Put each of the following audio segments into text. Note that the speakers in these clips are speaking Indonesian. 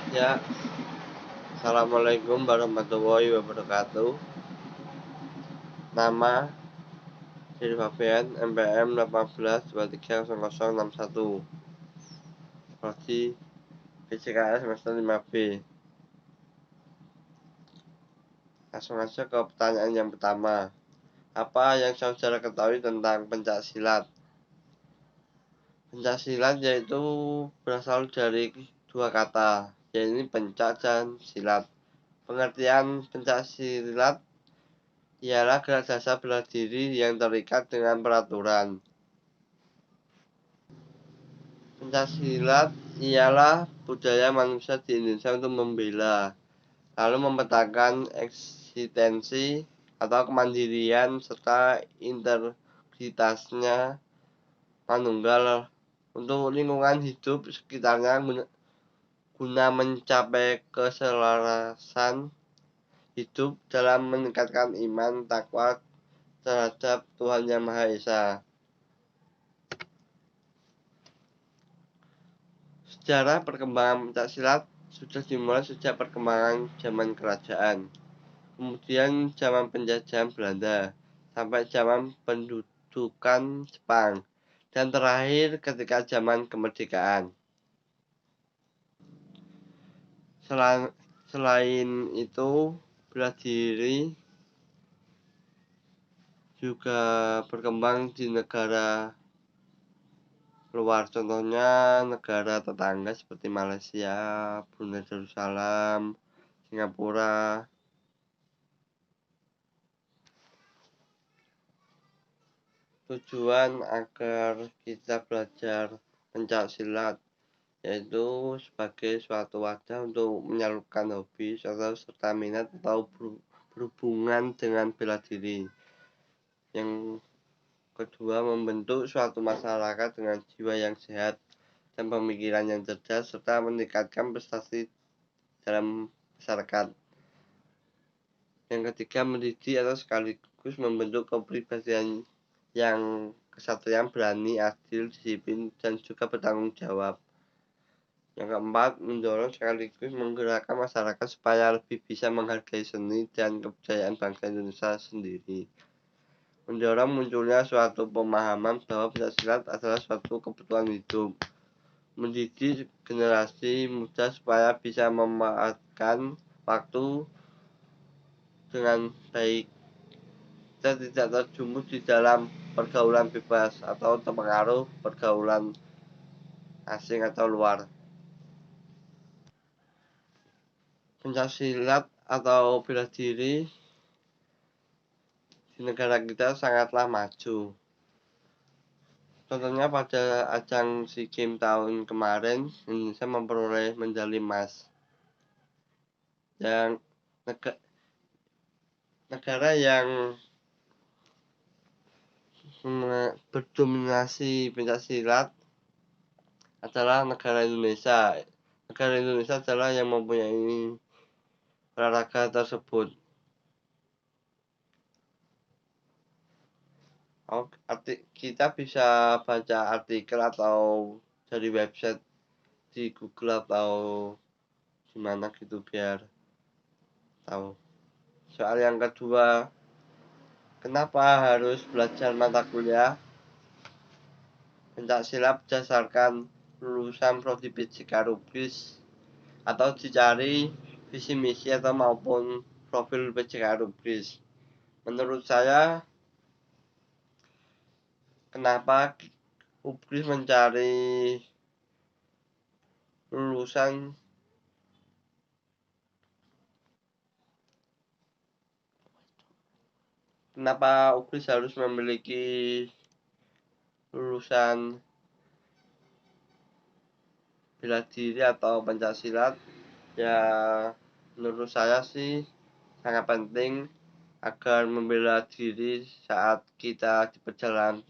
Ya, Assalamualaikum warahmatullahi wabarakatuh. Nama Diri Fabian, MPM 18230061. Prodi PCKS semester 5B. Langsung aja ke pertanyaan yang pertama. Apa yang saudara ketahui tentang pencak silat? Pencak silat yaitu berasal dari dua kata, yaitu pencak dan silat. Pengertian pencak silat ialah gerak dasar bela diri yang terikat dengan peraturan. Pencaksilat ialah budaya manusia di Indonesia untuk membela, lalu memetakan eksistensi atau kemandirian serta integritasnya manunggal untuk lingkungan hidup sekitarnya guna mencapai keselarasan hidup dalam meningkatkan iman takwa terhadap Tuhan Yang Maha Esa. Sejarah perkembangan pencaksilat sudah dimulai sejak perkembangan zaman kerajaan, kemudian zaman penjajahan Belanda, sampai zaman pendudukan Jepang, dan terakhir ketika zaman kemerdekaan. Selain itu, bela diri juga berkembang di negara luar, contohnya negara tetangga seperti Malaysia, Brunei Darussalam, Singapura. Tujuan agar kita belajar pencak silat yaitu sebagai suatu wadah untuk menyalurkan hobi serta minat atau berhubungan dengan bela diri. Yang kedua, membentuk suatu masyarakat dengan jiwa yang sehat dan pemikiran yang cerdas serta meningkatkan prestasi dalam masyarakat. Yang ketiga, mendidik atau sekaligus membentuk kepribadian yang kesatria, berani, adil, disiplin, dan juga bertanggung jawab. Yang keempat, mendorong sekaligus menggerakkan masyarakat supaya lebih bisa menghargai seni dan kebudayaan bangsa Indonesia sendiri. Mendorong munculnya suatu pemahaman bahwa pencaksilat adalah suatu kebutuhan hidup. Mendidik generasi muda supaya bisa memanfaatkan waktu dengan baik. Kita tidak terjumus di dalam pergaulan bebas atau terpengaruh pergaulan asing atau luar. Pencaksilat atau bela diri di negara kita sangatlah maju. Contohnya pada ajang SEA Games tahun kemarin, Indonesia memperoleh medali emas. Yang negara yang berdominasi pencaksilat adalah negara Indonesia. Negara Indonesia adalah yang mempunyai olahraga tersebut. Kita bisa baca artikel atau dari website di Google atau gimana gitu biar tahu. Soal yang kedua, kenapa harus belajar mata kuliah pencaksilat berdasarkan lulusan prodi PJK Rubris atau dicari visi misi atau maupun profil PJK Rubris? Menurut saya, kenapa Rubris mencari lulusan kenapa Ubris harus memiliki lulusan bela diri atau pencaksilat? Ya, menurut saya sih sangat penting agar membela diri saat kita di perjalanan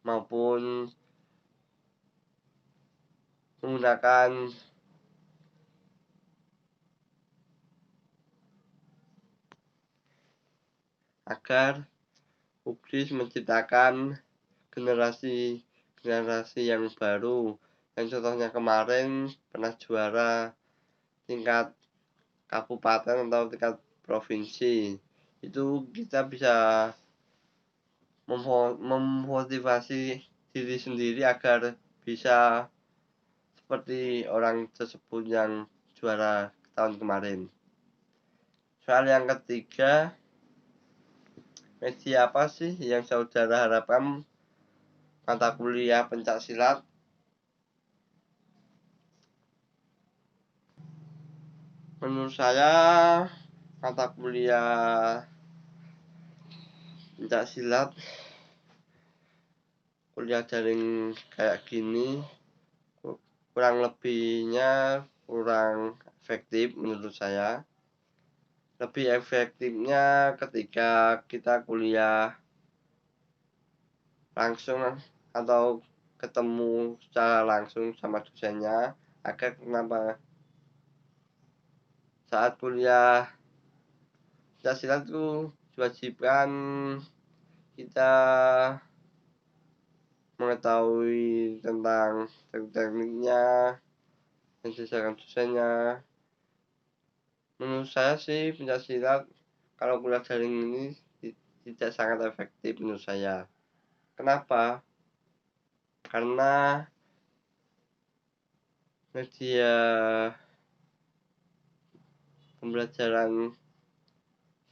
maupun menggunakan agar Ubris menciptakan generasi yang baru. Yang contohnya kemarin pernah juara tingkat kabupaten atau tingkat provinsi. Itu kita bisa memotivasi diri sendiri agar bisa seperti orang tersebut yang juara tahun kemarin. Soal yang ketiga, media apa sih yang saudara harapkan mata kuliah pencaksilat? Menurut saya mata kuliah pencaksilat, kuliah daring kayak gini kurang lebihnya kurang efektif menurut saya. Lebih efektifnya ketika kita kuliah langsung atau ketemu secara langsung sama dosennya. Agar kenapa saat kuliah pencaksilat itu diwajibkan kita mengetahui tentang tekniknya dan diajarkan dosennya. Menurut saya sih pencaksilat kalau kuliah daring ini tidak sangat efektif menurut saya. Kenapa? Karena media pembelajaran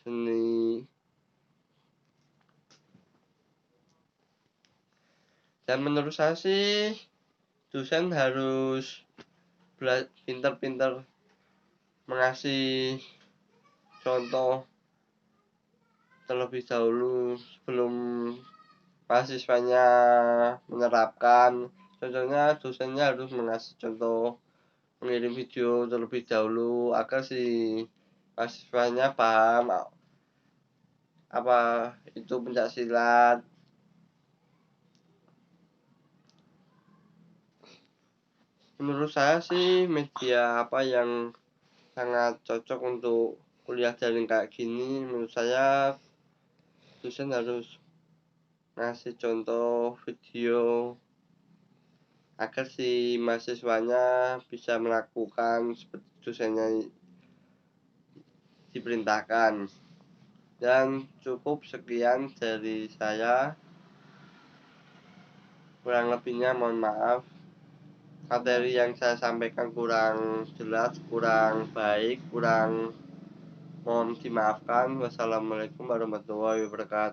seni dan menurut saya sih dosen harus pintar-pintar mengasih contoh terlebih dahulu sebelum mahasiswanya menerapkan. Contohnya dosennya harus mengasih contoh mengirim video terlebih dahulu agar si mahasiswanya paham apa itu pencaksilat. Menurut saya sih media apa yang sangat cocok untuk kuliah daring kayak gini, menurut saya dosen harus ngasih contoh video agar si mahasiswanya bisa melakukan seperti dosennya diperintahkan. Dan cukup sekian dari saya, kurang lebihnya mohon maaf. Materi yang saya sampaikan kurang jelas, kurang baik, mohon dimaafkan. Wassalamualaikum warahmatullahi wabarakatuh.